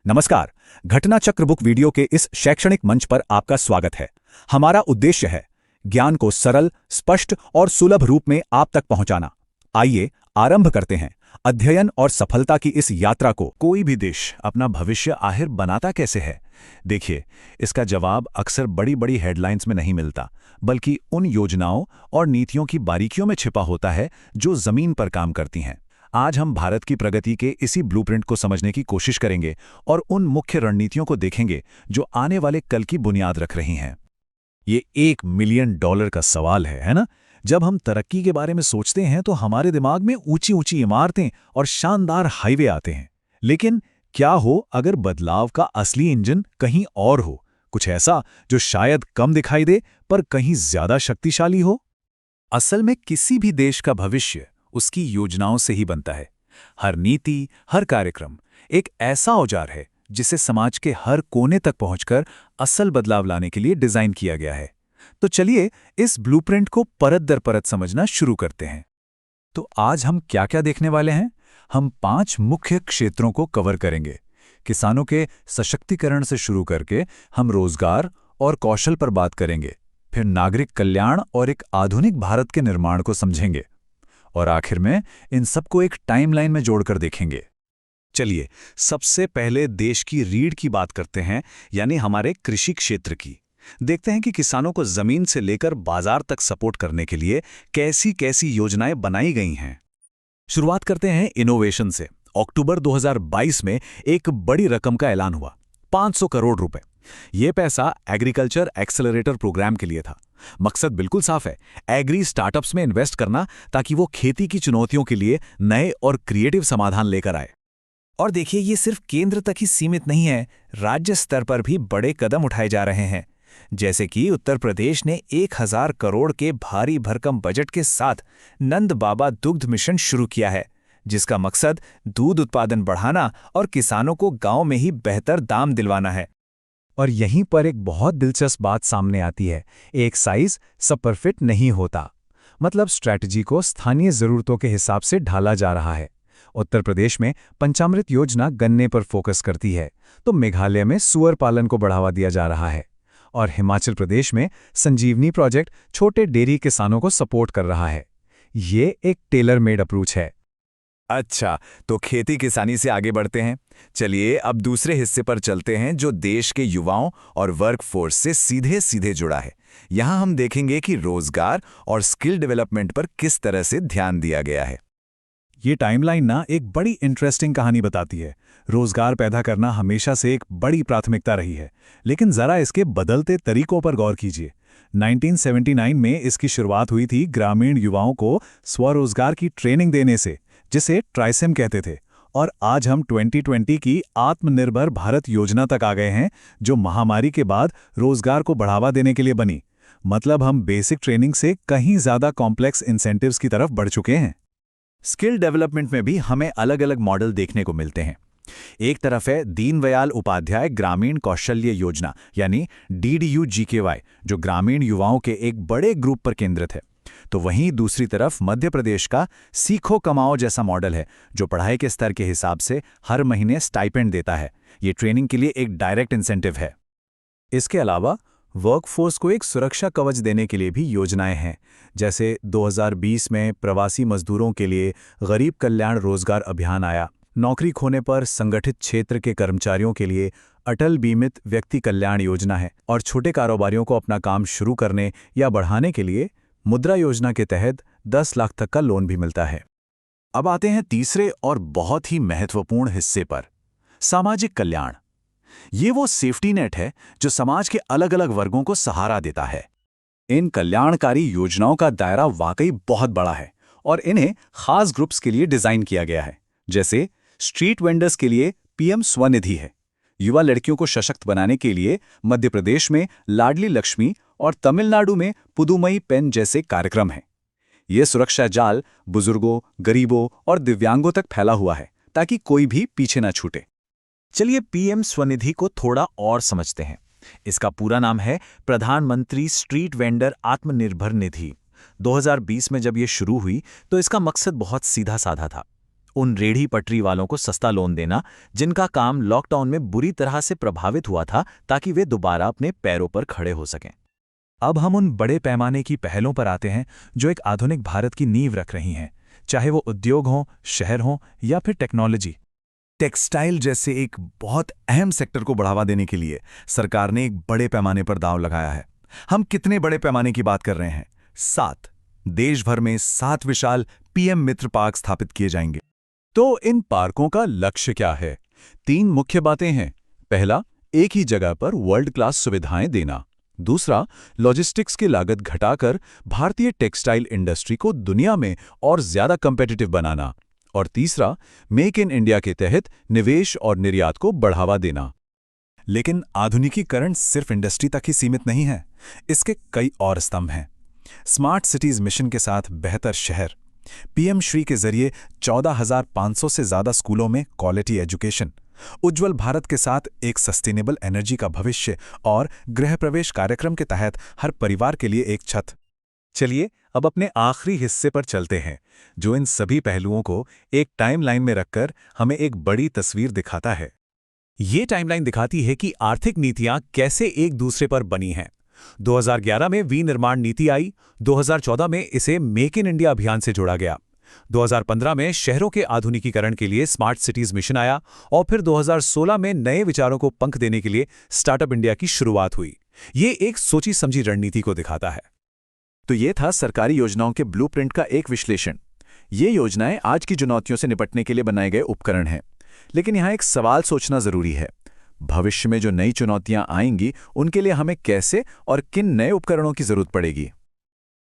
नमस्कार। घटना चक्र बुक वीडियो के इस शैक्षणिक मंच पर आपका स्वागत है। हमारा उद्देश्य है ज्ञान को सरल, स्पष्ट और सुलभ रूप में आप तक पहुंचाना। आइए आरंभ करते हैं अध्ययन और सफलता की इस यात्रा को। कोई भी देश अपना भविष्य आखिर बनाता कैसे है? देखिए, इसका जवाब अक्सर बड़ी बड़ी हेडलाइंस में नहीं मिलता, बल्कि उन योजनाओं और नीतियों की बारीकियों में छिपा होता है जो जमीन पर काम करती हैं। आज हम भारत की प्रगति के इसी ब्लूप्रिंट को समझने की कोशिश करेंगे और उन मुख्य रणनीतियों को देखेंगे जो आने वाले कल की बुनियाद रख रही हैं। ये $1 मिलियन का सवाल है ना? जब हम तरक्की के बारे में सोचते हैं तो हमारे दिमाग में ऊंची ऊंची इमारतें और शानदार हाईवे आते हैं। लेकिन क्या हो अगर बदलाव का असली इंजन कहीं और हो, कुछ ऐसा जो शायद कम दिखाई दे पर कहीं ज्यादा शक्तिशाली हो? असल में किसी भी देश का भविष्य उसकी योजनाओं से ही बनता है। हर नीति, हर कार्यक्रम एक ऐसा औजार है जिसे समाज के हर कोने तक पहुंचकर असल बदलाव लाने के लिए डिजाइन किया गया है। तो चलिए इस ब्लूप्रिंट को परत दर परत समझना शुरू करते हैं। तो आज हम क्या-क्या देखने वाले हैं? हम 5 मुख्य क्षेत्रों को कवर करेंगे। किसानों के सशक्तिकरण से शुरू करके हम रोजगार और कौशल पर बात करेंगे, फिर नागरिक कल्याण और एक आधुनिक भारत के निर्माण को समझेंगे, और आखिर में इन सबको एक टाइमलाइन में जोड़कर देखेंगे। चलिए सबसे पहले देश की रीढ़ की बात करते हैं, यानी हमारे कृषि क्षेत्र की। देखते हैं कि किसानों को जमीन से लेकर बाजार तक सपोर्ट करने के लिए कैसी कैसी योजनाएं बनाई गई हैं। शुरुआत करते हैं इनोवेशन से। अक्टूबर 2022 में एक बड़ी रकम का ऐलान हुआ, 500 करोड़ रुपए। यह पैसा एग्रीकल्चर एक्सेलरेटर प्रोग्राम के लिए था। मकसद बिल्कुल साफ है, एग्री स्टार्टअप्स में इन्वेस्ट करना ताकि वो खेती की चुनौतियों के लिए नए और क्रिएटिव समाधान लेकर आए। और देखिए, ये सिर्फ केंद्र तक ही सीमित नहीं है, राज्य स्तर पर भी बड़े कदम उठाए जा रहे हैं। जैसे कि उत्तर प्रदेश ने 1000 करोड़ के भारी भरकम बजट के साथ नंद बाबा दुग्ध मिशन शुरू किया है, जिसका मकसद दूध उत्पादन बढ़ाना और किसानों को गांव में ही बेहतर दाम दिलवाना है। और यहीं पर एक बहुत दिलचस्प बात सामने आती है, एक साइज सब पर फिट नहीं होता। मतलब स्ट्रैटेजी को स्थानीय जरूरतों के हिसाब से ढाला जा रहा है। उत्तर प्रदेश में पंचामृत योजना गन्ने पर फोकस करती है, तो मेघालय में सुअर पालन को बढ़ावा दिया जा रहा है, और हिमाचल प्रदेश में संजीवनी प्रोजेक्ट छोटे डेयरी किसानों को सपोर्ट कर रहा है। ये एक टेलर मेड अप्रोच है। अच्छा, तो खेती किसानी से आगे बढ़ते हैं। चलिए अब दूसरे हिस्से पर चलते हैं जो देश के युवाओं और वर्कफोर्स से सीधे सीधे जुड़ा है। यहाँ हम देखेंगे कि रोजगार और स्किल डेवलपमेंट पर किस तरह से ध्यान दिया गया है। ये टाइमलाइन ना एक बड़ी इंटरेस्टिंग कहानी बताती है। रोजगार पैदा करना हमेशा से एक बड़ी प्राथमिकता रही है, लेकिन जरा इसके बदलते तरीकों पर गौर कीजिए। 1979 में इसकी शुरुआत हुई थी ग्रामीण युवाओं को स्वरोजगार की ट्रेनिंग देने से, जिसे ट्राइसेम कहते थे। और आज हम 2020 की आत्मनिर्भर भारत योजना तक आ गए हैं, जो महामारी के बाद रोजगार को बढ़ावा देने के लिए बनी। मतलब हम बेसिक ट्रेनिंग से कहीं ज्यादा कॉम्प्लेक्स इंसेंटिव्स की तरफ बढ़ चुके हैं। स्किल डेवलपमेंट में भी हमें अलग अलग मॉडल देखने को मिलते हैं। एक तरफ है दीनदयाल उपाध्याय ग्रामीण कौशल्य योजना, यानी DDU-GKY, जो ग्रामीण युवाओं के एक बड़े ग्रुप पर केंद्रित है। तो वहीं दूसरी तरफ मध्य प्रदेश का सीखो कमाओ जैसा मॉडल है, जो पढ़ाई के स्तर के हिसाब से हर महीने स्टाइपेंड देता है। ये ट्रेनिंग के लिए एक डायरेक्ट इंसेंटिव है। इसके अलावा वर्कफोर्स को एक सुरक्षा कवच देने के लिए भी योजनाएं हैं, जैसे 2020 में प्रवासी मजदूरों के लिए गरीब कल्याण रोजगार अभियान आया। नौकरी खोने पर संगठित क्षेत्र के कर्मचारियों के लिए अटल बीमित व्यक्ति कल्याण योजना है, और छोटे कारोबारियों को अपना काम शुरू करने या बढ़ाने के लिए मुद्रा योजना के तहत 10 लाख तक का लोन भी मिलता है। अब आते हैं तीसरे और बहुत ही महत्वपूर्ण हिस्से पर, सामाजिक कल्याण। ये वो सेफ्टी नेट है जो समाज के अलग अलग वर्गों को सहारा देता है। इन कल्याणकारी योजनाओं का दायरा वाकई बहुत बड़ा है, और इन्हें खास ग्रुप्स के लिए डिजाइन किया गया है। जैसे स्ट्रीट वेंडर्स के लिए PM स्वनिधि है, युवा लड़कियों को सशक्त बनाने के लिए मध्य प्रदेश में लाडली लक्ष्मी और तमिलनाडु में पुदुमई पेन जैसे कार्यक्रम हैं। ये सुरक्षा जाल बुजुर्गों, गरीबों और दिव्यांगों तक फैला हुआ है, ताकि कोई भी पीछे न छूटे। चलिए PM स्वनिधि को थोड़ा और समझते हैं। इसका पूरा नाम है प्रधानमंत्री स्ट्रीट वेंडर आत्मनिर्भर निधि। 2020 में जब ये शुरू हुई तो इसका मकसद बहुत सीधा साधा था। उन रेढ़ी पटरी वालों को सस्ता लोन देना जिनका काम लॉकडाउन में बुरी तरह से प्रभावित हुआ था, ताकि वे दोबारा अपने पैरों पर खड़े हो सकें। अब हम उन बड़े पैमाने की पहलों पर आते हैं जो एक आधुनिक भारत की नींव रख रही हैं, चाहे वो उद्योग हों, शहर हों या फिर टेक्नोलॉजी। टेक्सटाइल जैसे एक बहुत अहम सेक्टर को बढ़ावा देने के लिए सरकार ने एक बड़े पैमाने पर दांव लगाया है। हम कितने बड़े पैमाने की बात कर रहे हैं? 7। देश भर में 7 विशाल पीएम मित्र पार्क स्थापित किए जाएंगे। तो इन पार्कों का लक्ष्य क्या है? 3 मुख्य बातें हैं। पहला, एक ही जगह पर वर्ल्ड क्लास सुविधाएं देना। दूसरा, लॉजिस्टिक्स की लागत घटाकर भारतीय टेक्सटाइल इंडस्ट्री को दुनिया में और ज्यादा कम्पिटिटिव बनाना। और तीसरा, मेक इन इंडिया के तहत निवेश और निर्यात को बढ़ावा देना। लेकिन आधुनिकीकरण सिर्फ इंडस्ट्री तक ही सीमित नहीं है, इसके कई और स्तंभ हैं। स्मार्ट सिटीज मिशन के साथ बेहतर शहर, पीएम श्री के जरिए 14,500 से ज्यादा स्कूलों में क्वालिटी एजुकेशन, उज्ज्वल भारत के साथ एक सस्टेनेबल एनर्जी का भविष्य और गृह प्रवेश कार्यक्रम के तहत हर परिवार के लिए एक छत। चलिए अब अपने आखिरी हिस्से पर चलते हैं, जो इन सभी पहलुओं को एक टाइमलाइन में रखकर हमें एक बड़ी तस्वीर दिखाता है। ये टाइमलाइन दिखाती है कि आर्थिक नीतियां कैसे एक दूसरे पर बनी हैं। 2011 में विनिर्माण नीति आई, 2014 में इसे मेक इन इंडिया अभियान से जोड़ा गया, 2015 में शहरों के आधुनिकीकरण के लिए स्मार्ट सिटीज मिशन आया और फिर 2016 में नए विचारों को पंख देने के लिए स्टार्टअप इंडिया की शुरुआत हुई। ये एक सोची समझी रणनीति को दिखाता है। तो ये था सरकारी योजनाओं के ब्लूप्रिंट का एक विश्लेषण। ये योजनाएं आज की चुनौतियों से निपटने के लिए बनाए गए उपकरण हैं। लेकिन यहाँ एक सवाल सोचना जरूरी है। भविष्य में जो नई चुनौतियां आएंगी, उनके लिए हमें कैसे और किन नए उपकरणों की जरूरत पड़ेगी?